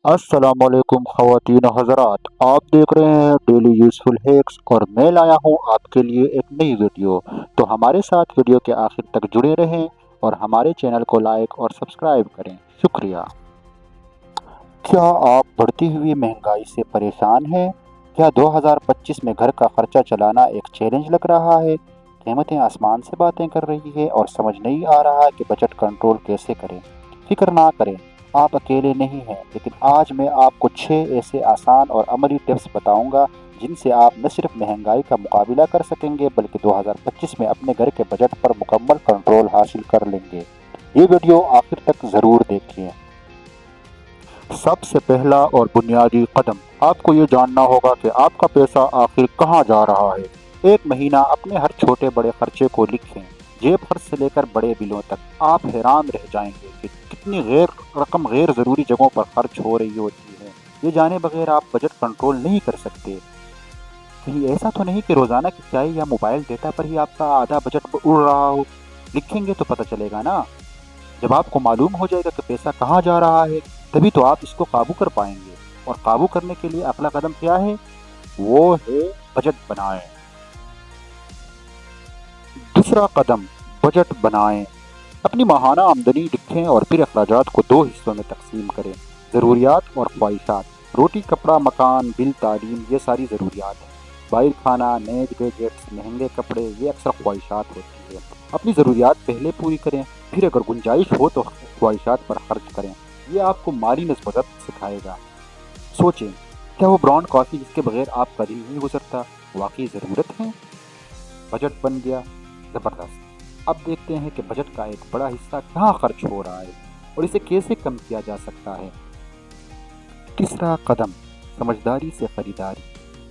अस्सलाम वालेकुम ख़वातीन हज़रात, आप देख रहे हैं डेली यूज़फुल हैक्स और मैं लाया हूं आपके लिए एक नई वीडियो। तो हमारे साथ वीडियो के आखिर तक जुड़े रहें और हमारे चैनल को लाइक और सब्सक्राइब करें। शुक्रिया। क्या आप बढ़ती हुई महंगाई से परेशान हैं? क्या 2025 में घर का खर्चा चलाना एक चैलेंज लग रहा है? कीमतें आसमान से बातें कर रही है और समझ नहीं आ रहा है कि बजट कंट्रोल कैसे करें। फिक्र ना करें, आप अकेले नहीं हैं, लेकिन आज मैं आपको 6 ऐसे आसान और अमली टिप्स बताऊंगा जिनसे आप न सिर्फ महंगाई का मुकाबला कर सकेंगे बल्कि 2025 में अपने घर के बजट पर मुकम्मल कंट्रोल हासिल कर लेंगे। ये वीडियो आखिर तक ज़रूर देखिए। सबसे पहला और बुनियादी कदम, आपको ये जानना होगा कि आपका पैसा आखिर कहाँ जा रहा है। एक महीना अपने हर छोटे बड़े खर्चे को लिखें, जेब खर्च से लेकर बड़े बिलों तक। आप हैरान रह जाएंगे कि कितनी रकम गैर ज़रूरी जगहों पर खर्च हो रही होती है। ये जाने बगैर आप बजट कंट्रोल नहीं कर सकते। कहीं ऐसा तो नहीं कि रोज़ाना की चाय या मोबाइल डेटा पर ही आपका आधा बजट उड़ रहा हो। लिखेंगे तो पता चलेगा ना। जब आपको मालूम हो जाएगा कि पैसा कहाँ जा रहा है, तभी तो आप इसको काबू कर पाएंगे। और काबू करने के लिए अगला कदम क्या है? वो है बजट बनाएं। दूसरा कदम, बजट बनाएं। अपनी माहाना आमदनी लिखें और फिर अखराजात को 2 हिस्सों में तकसीम करें, ज़रूरियात और ख्वाहिशात। रोटी, कपड़ा, मकान, बिल, तालीम, ये सारी ज़रूरियात हैं। बाहर खाना, नए गैजेट्स, महंगे कपड़े, ये अक्सर ख्वाहिशात होती है। अपनी ज़रूरियात पहले पूरी करें, फिर अगर गुंजाइश हो तो ख्वाहिशात पर खर्च करें। ये आपको माली नज़्म-ओ-ज़ब्त सिखाएगा। सोचें, क्या वो ब्रांड कॉफ़ी जिसके बगैर आपका दिन नहीं गुजरता वाकई ज़रूरत है? बजट बन गया, ज़बरदस्त। अब देखते हैं कि बजट का एक बड़ा हिस्सा कहाँ खर्च हो रहा है और इसे कैसे कम किया जा सकता है। तीसरा कदम, समझदारी से खरीदारी।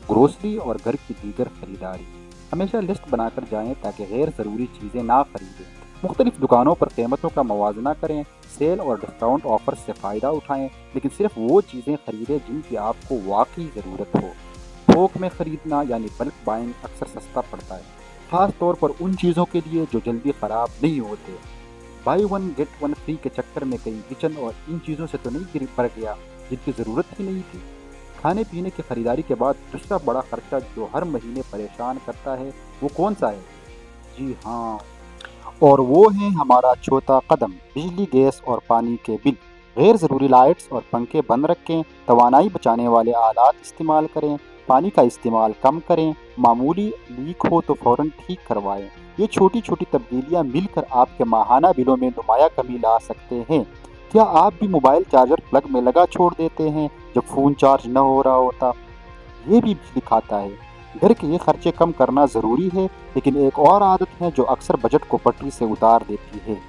ग्रोसरी और घर की दीगर खरीदारी हमेशा लिस्ट बनाकर जाएं ताकि गैर ज़रूरी चीज़ें ना खरीदें। मुख्तलिफ दुकानों पर कीमतों का मवाजना करें, सेल और डिस्काउंट ऑफर से फ़ायदा उठाएं, लेकिन सिर्फ वो चीज़ें खरीदें जिनकी आपको वाकई ज़रूरत हो। थोक में ख़रीदना यानी बल्क बाइंग अक्सर सस्ता पड़ता है, ख़ास तौर पर उन चीज़ों के लिए जो जल्दी ख़राब नहीं होते। By one get one free के चक्कर में कहीं किचन और इन चीज़ों से तो नहीं गिर पड़ गया जिनकी ज़रूरत ही नहीं थी। खाने पीने की खरीदारी के बाद दूसरा बड़ा खर्चा जो हर महीने परेशान करता है, वो कौन सा है? जी हाँ, और वो है हमारा चौथा कदम, बिजली, गैस और पानी के बिल। गैर ज़रूरी लाइट्स और पंखे बंद रखें, तवानाई बचाने वाले आलात इस्तेमाल करें, पानी का इस्तेमाल कम करें, मामूली लीक हो तो फ़ौरन ठीक करवाएं। ये छोटी छोटी तब्दीलियां मिलकर आपके माहाना बिलों में नुमाया कमी ला सकते हैं। क्या आप भी मोबाइल चार्जर प्लग में लगा छोड़ देते हैं जब फ़ोन चार्ज न हो रहा होता? ये भी बिजली खाता है। घर के ये खर्चे कम करना ज़रूरी है, लेकिन एक और आदत है जो अक्सर बजट को पटरी से उतार देती है,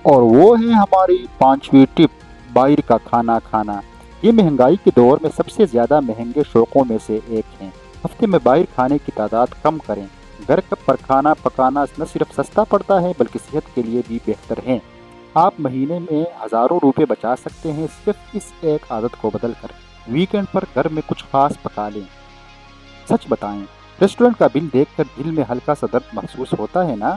और वो है हमारी 5वीं टिप, बाहर का खाना खाना। ये महंगाई के दौर में सबसे ज़्यादा महंगे शौक़ों में से एक है। हफ्ते में बाहर खाने की तादाद कम करें। घर पर खाना पकाना न सिर्फ सस्ता पड़ता है बल्कि सेहत के लिए भी बेहतर है। आप महीने में हज़ारों रुपए बचा सकते हैं सिर्फ इस एक आदत को बदल कर। वीकेंड पर घर में कुछ खास पका लें। सच बताएं, रेस्टोरेंट का बिल देखकर दिल में हल्का सा दर्द महसूस होता है ना?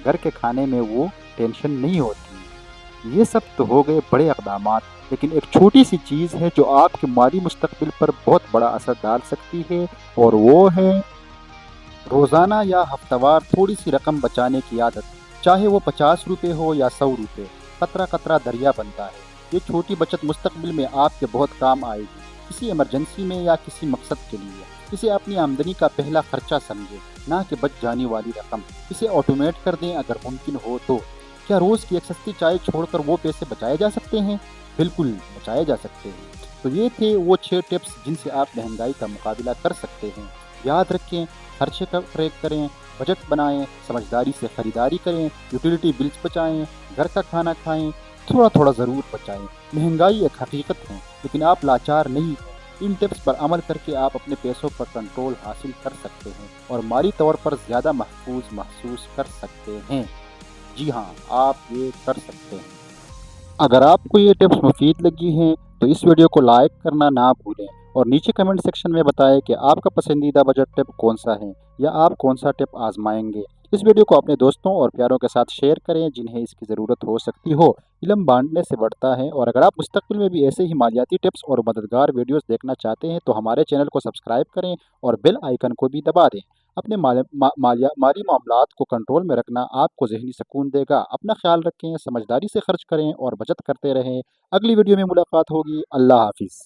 घर के खाने में वो टेंशन नहीं होती। ये सब तो हो गए बड़े इक़दामात, लेकिन एक छोटी सी चीज़ है जो आपके माली मुस्तक़बिल पर बहुत बड़ा असर डाल सकती है, और वो है रोज़ाना या हफ्तावार थोड़ी सी रकम बचाने की आदत। चाहे वो 50 रुपये हो या 100 रुपये, कतरा कतरा दरिया बनता है। ये छोटी बचत मुस्तक़बिल में आपके बहुत काम आएगी, किसी इमरजेंसी में या किसी मकसद के लिए। इसे अपनी आमदनी का पहला खर्चा समझें, ना कि बच जाने वाली रकम। इसे ऑटोमेट कर दें अगर मुमकिन हो तो। क्या रोज़ की एक सस्ती चाय छोड़कर वो पैसे बचाए जा सकते हैं? बिल्कुल बचाए जा सकते हैं। तो ये थे वो 6 टिप्स जिनसे आप महंगाई का मुकाबला कर सकते हैं। याद रखें, खर्चे का ट्रैक करें, बजट बनाएं, समझदारी से ख़रीदारी करें, यूटिलिटी बिल्स बचाएं, घर का खाना खाएं, थोड़ा थोड़ा ज़रूर बचाएं। महंगाई एक हकीकत है, लेकिन आप लाचार नहीं हैं। इन टिप्स पर अमल करके आप अपने पैसों पर कंट्रोल हासिल कर सकते हैं और माली तौर पर ज़्यादा महफूज महसूस कर सकते हैं। जी हाँ, आप ये कर सकते हैं। अगर आपको ये टिप्स मुफीद लगी हैं तो इस वीडियो को लाइक करना ना भूलें और नीचे कमेंट सेक्शन में बताएं कि आपका पसंदीदा बजट टिप कौन सा है या आप कौन सा टिप आजमाएंगे। اس ویڈیو کو اپنے دوستوں اور پیاروں کے ساتھ شیئر کریں جنہیں اس کی ضرورت ہو سکتی ہو۔ علم بانٹنے سے بڑھتا ہے، اور اگر آپ مستقبل میں بھی ایسے ہی مالیاتی ٹپس اور مددگار ویڈیوز دیکھنا چاہتے ہیں تو ہمارے چینل کو سبسکرائب کریں اور بیل آئیکن کو بھی دبا دیں۔ اپنے مالی معاملات کو کنٹرول میں رکھنا آپ کو ذہنی سکون دے گا۔ اپنا خیال رکھیں، سمجھداری سے خرچ کریں اور بچت کرتے رہیں۔ اگلی ویڈیو میں ملاقات ہوگی۔ اللہ حافظ۔